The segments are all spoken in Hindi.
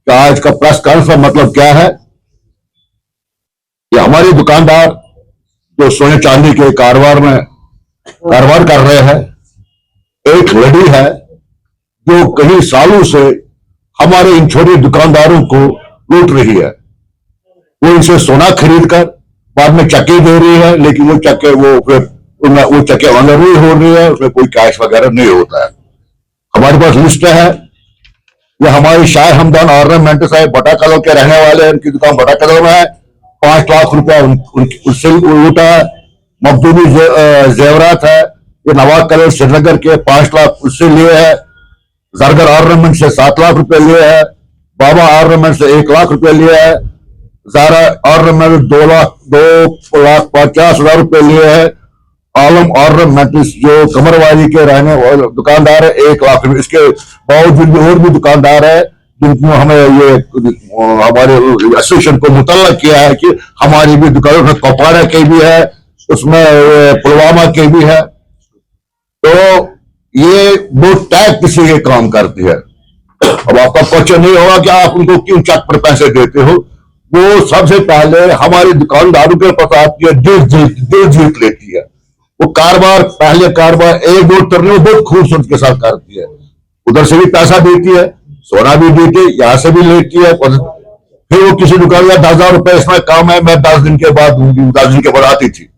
कि आज का प्रेस कॉन्फ्रेंस का मतलब क्या है कि हमारे दुकानदार जो सोने चांदी के कारोबार कर रहे हैं, एक लड़ी है जो कई सालों से हमारे इन छोटे दुकानदारों को लूट रही है। वो इनसे सोना खरीद कर बाद में चक्के दे रही है, लेकिन वो चक्के ऑनर नहीं हो रही है, उसमें कोई कैश वगैरह नहीं होता है। हमारे पास लिस्ट है, ये हमारे शाह हमदान ऑर्नामेंट साहब बटा कदम के रहने वाले हैं, उनकी दुकान बटा कदम है। 5 लाख रुपया उससे लूटा है। मखदूमी जेवरात है, ये नवाब कलर श्रीनगर के 5 लाख उससे लिए है। जरगर ऑर्नामेंट से 7 लाख रुपए लिए है। बाबा ऑर्नामेंट से 1 लाख रुपए लिए है। जारा ऑर्नामेंट 2,50,000 रुपए लिए है। आलम ऑर्नामेंट जो कमरवाली के रहने वाले दुकानदार है 1 लाख रुपए। इसके बावजूद भी और भी दुकानदार है जिनको हमें ये हमारे एसोसिएशन को मुतल्लक किया है कि हमारी भी दुकानों में कुपवाड़ा के भी है, उसमें पुलवामा के भी है। तो ये दो टैग किसी के काम करती है। अब आपका क्वेश्चन नहीं होगा कि आप उनको क्यों चेक पर पैसे देते हो। वो सबसे पहले हमारे दुकानदारों के पास आती है, दिल जीत लेती है। वो पहले कारोबार 1-2 टर्न में बहुत खूबसूरत के साथ करती है। उधर से भी पैसा देती है, सोना भी देती है, यहां से भी लेती है। फिर वो किसी दुकान में 10,000 रुपए इसमें काम है, मैं 10 दिन के बाद दूंगी। 10 दिन के बाद आती थी।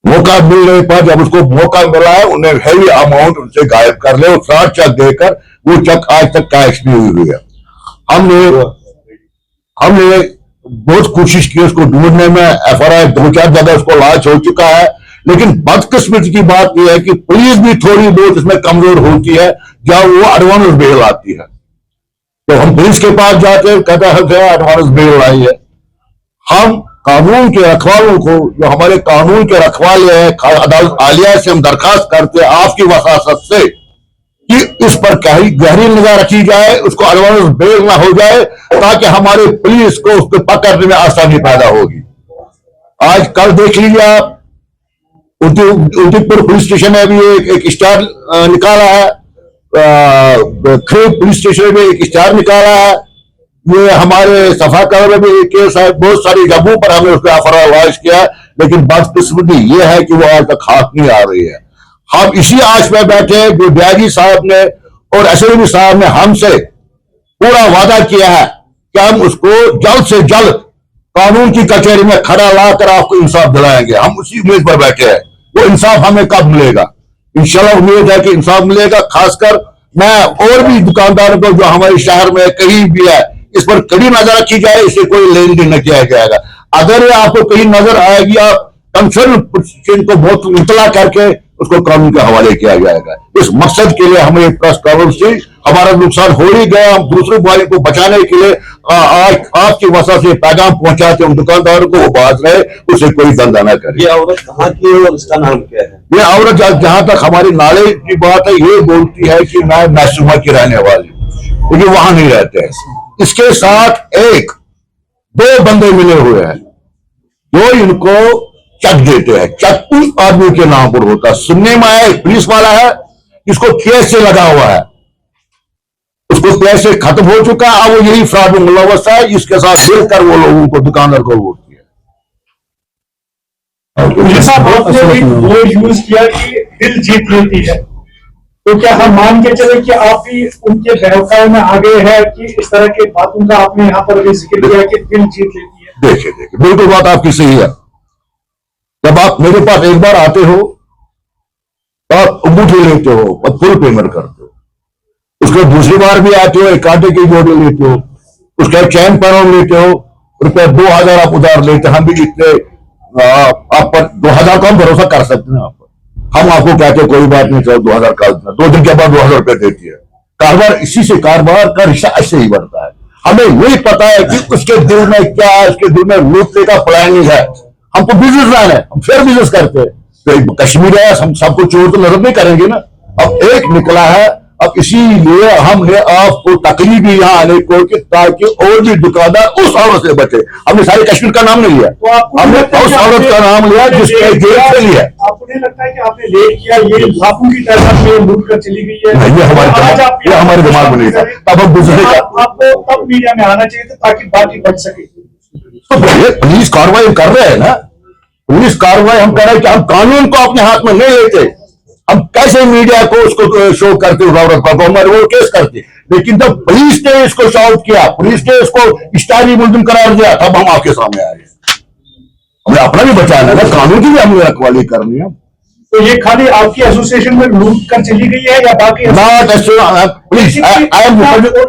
मौका मिलने पर जब उसको मौका मिला है, उन्हें हैवी अमाउंट उनसे गायब कर ले, फ्रॉड चेक देकर वो चेक आज तक कैश नहीं हुई है। हमने बहुत कोशिश की उसको ढूंढने में। FRI 2-4 जगह उसको लॉन्च हो चुका है, लेकिन बदकिस्मती की बात यह है कि पुलिस भी थोड़ी बहुत इसमें कमजोर होती है जब वो एडवांस बेल आती है। तो हम पुलिस के पास जाते हैं, कहते हैं एडवांस बेल आई है। हम कानून के रखवालों को, जो हमारे कानून के रखवाले हैं, अदालत आलिया से हम दरखास्त करते हैं आपकी वसासत से कि इस पर गहरी निगाह रखी जाए, उसको एडवांस बेल ना हो जाए, ताकि हमारे पुलिस को उसको पकड़ने में आसानी पैदा होगी। आज कल देख लीजिए आप, उदयपुर पुलिस स्टेशन में भी एक स्टार निकाला है। खरीद पुलिस स्टेशन में एक स्टार निकाला है। ये हमारे सफाकर में भी एक केस है। बहुत सारी जगहों पर हमने उसका FRI लॉन्च किया, लेकिन बदकिस्मती ये है कि वो आज तक हाथ नहीं आ रही है। हम इसी आश में बैठे हैं जो डीआईजी साहब ने और SSP साहब ने हमसे पूरा वादा किया है कि हम उसको जल्द से जल्द कानून की कचहरी में खड़ा लाकर आपको इंसाफ दिलाएंगे। हम उसी उम्मीद पर बैठे हैं। वो इंसाफ हमें कब मिलेगा? इंशाल्लाह उम्मीद है कि इंसाफ मिलेगा। खासकर मैं और भी दुकानदारों को जो हमारे शहर में कहीं भी है, इस पर कड़ी नजर रखी जाए, इससे कोई लेन देन न किया जाएगा। अगर आपको कहीं नजर आएगी, आप कंसर्न को बहुत इतला करके उसको कानून के हवाले किया जाएगा। इस मकसद के लिए हमें प्रेस कॉन्फ्रेंस से हमारा नुकसान हो ही गया। हम दूसरे भाई को बचाने के लिए आज आपकी वजह से पैगाम पहुंचाते हैं दुकानदारों को, वो बात रहे, उसे कोई धंधा न करे। ये औरत कहाँ की है और इसका नाम क्या है? ये औरत जहां तक हमारी नॉलेज की बात है, ये बोलती है कि मैं मैसूमा की रहने वाली, लेकिन वहां नहीं रहते हैं। इसके साथ 1-2 बंदे मिले हुए हैं जो इनको चेक देते हैं। चेक उस आदमी के नाम पर होता है। सुनने में आया एक पुलिस वाला है, इसको केस से लगा हुआ है, उसको पैसे खत्म हो चुका है, अब वो यही फ्रॉड में मुलव्वस है, इसके साथ मिलकर वो लोगों को दुकानदार को वोट जैसा आपने भी वो यूज किया कि दिल जीत लेती है, तो क्या हम मान के चले कि आप भी उनके बहकावे में आ गए हैं कि इस तरह के बातों का आपने यहाँ पर भी जिक्र किया कि दिल जीत लेती है? देखिए बिल्कुल बात आपकी सही है। जब आप मेरे पास एक बार आते हो तो आप अंगूठी लेते हो और फुल पेमेंट करते हो। उसके दूसरी बार भी आते हो, एक कांटे की जोड़ी लेते हो, उसका चैन पैरों लेते हो, रुपये 2,000 आप उधार लेते। हम भी इतने आप पर 2,000 का हम भरोसा कर सकते हैं। आप पर हम आपको कहते कोई बात नहीं, चलो 2,000 का, 2 दिन के बाद 2,000 रुपये देती है। कारोबार इसी से, कारोबार का रिश्ता ऐसे ही बढ़ता है। हमें यही पता है कि उसके दिल में क्या है, उसके दिल में लूटने का प्लानिंग है। हमको बिजनेस मैन है, हम फिर बिजनेस करते हैं। तो कश्मीर है, हम सबको चोर तो नजर नहीं करेंगे ना। अब एक निकला है, अब इसीलिए हमने आपको तकलीफ भी यहाँ आने को कि ताकि और भी दुकानदार उस औरत से बचे। हमने सारी कश्मीर का नाम नहीं लिया, तो आपको हमने लगता है उस कि औरत का नाम लिया जिसने जेल से लिया। आपको नहीं लगता है कि आपने लेट किया, ये लाखों की तादाद में लूट कर चली गई है? ये हमारे दिमाग में नहीं था। तब हम दूसरे का आपको तब मीडिया में आना चाहिए था ताकि बात ही बच सके। तो पुलिस कार्रवाई कर रहे हैं ना, पुलिस कार्रवाई हम कर रहे हैं कि हम कानून को अपने हाथ में नहीं लेते। हम कैसे मीडिया को उसको शो करते उस औरत को, हमारे वो केस करते। लेकिन जब पुलिस ने इसको शॉर्ट किया, पुलिस ने इसको स्टारी मुलजिम करार दिया, तब हम आपके सामने आए। हमें अपना भी बचाना है ना, कानून की भी हमें रखवाली करनी है। तो ये खाली आपकी एसोसिएशन में लूट कर चली गई है या बाकी? प्लीज आई एम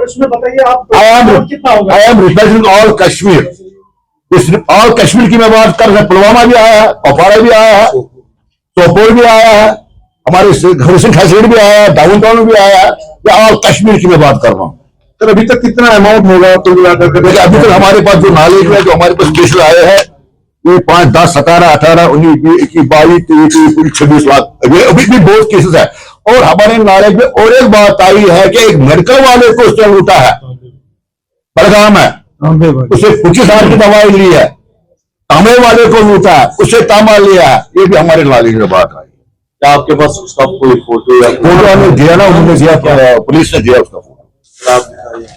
उसमें बताइए आप कितना होगा? I am representing all Kashmir. All Kashmir की मैं बात कर रहा हूं। पुलवामा भी आया है, कुपवाड़ा भी आया है, सोपोर भी आया है, हमारे हरिसिंह हैसियड भी आया है, डाउन टाउन भी आया है। या ऑल कश्मीर की मैं बात कर रहा हूँ। सर अभी तक कितना अमाउंट होगा कुल मिलाकर? अभी तक हमारे पास जो नॉलेज है, जो हमारे पास केस आए हैं, ये 5, 10, 17, 18, 19, 21, 22, 23, 26 लाख ये अभी भी बहुत केसेस है। और हमारे नॉलेज में और एक बात आई है कि एक मेडिकल वाले को उसने लूटा है, बड़गाम है, उसे 25,000 की दवाई ली है। तामे वाले को लूटा है, उसे तामा लिया है। ये भी हमारे नॉलेज में बात आई। क्या आपके पास उसका कोई फोटो या फोटो हमें दिया ना, उन्होंने दिया, पुलिस ने दिया उसका फोटो, आप दिखाइए।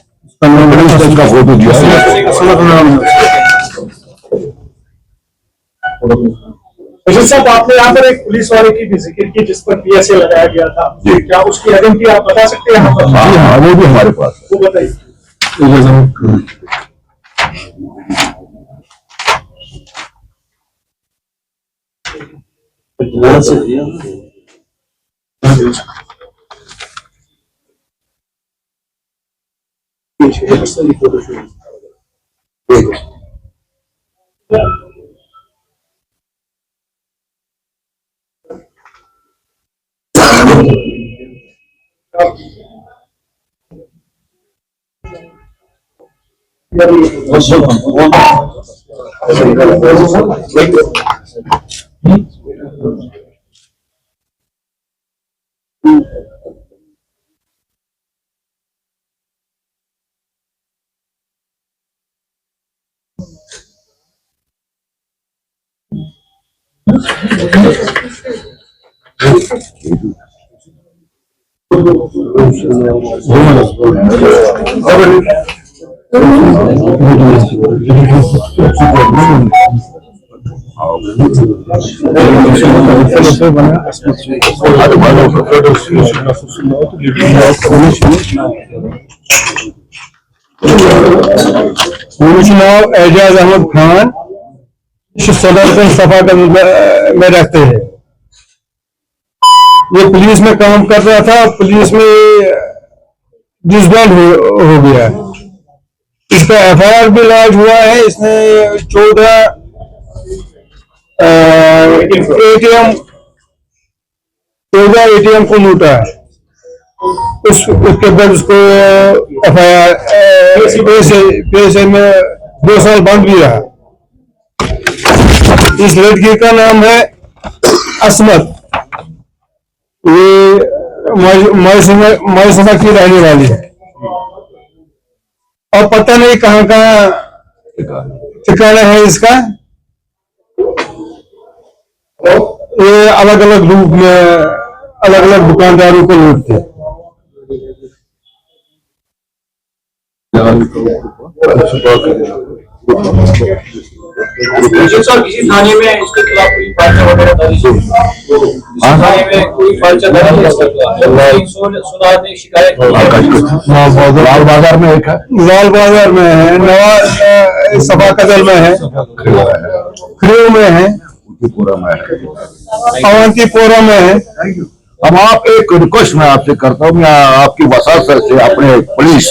पुलिस ने उसका फोटो दिया। साहब आपने यहाँ पर एक पुलिस वाले की भी जिक्र की जिस पर PSA लगाया गया था, क्या उसकी आइडेंटिटी आप बता सकते हैं यहाँ पर? हाँ, वो भी हमारे पास है। वो बताइए। ध्यान से दिया। चुनाव एजाज अहमद खान सदर सफाकत में रहते हैं। ये पुलिस में काम कर रहा था, पुलिस में डिसबैंड हो गया। इस पर FIR भी लॉन्च हुआ है। इसने 14 ATM को लूटा है। उसके बाद उसको FIR PSA में 2 साल बंद भी रहा। इस लड़की का नाम है असमत। ये मौसमा की रहने वाली है और पता नहीं कहाँ ठिकाना है इसका। ये अलग अलग रूप में अलग अलग दुकानदारों को लूटते हैं। किसी थाने में इसके खिलाफ कोई पर्चा वगैरह दर्ज थाने में कोई पर्चा दर्ज है? सुना आपने शिकायत लाल बाजार में एक है, लाल बाजार में है, नवाज सभा कदल में है, क्रियो में है, अवंतीपुरा में है। हम आप एक रिक्वेस्ट मैं आपसे करता हूँ, मैं आपकी वसात से अपने पुलिस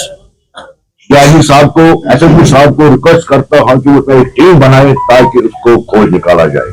DIG साहब को, SSP साहब को रिक्वेस्ट करता हूँ कि वो एक टीम बनाए ताकि उसको खोज निकाला जाए।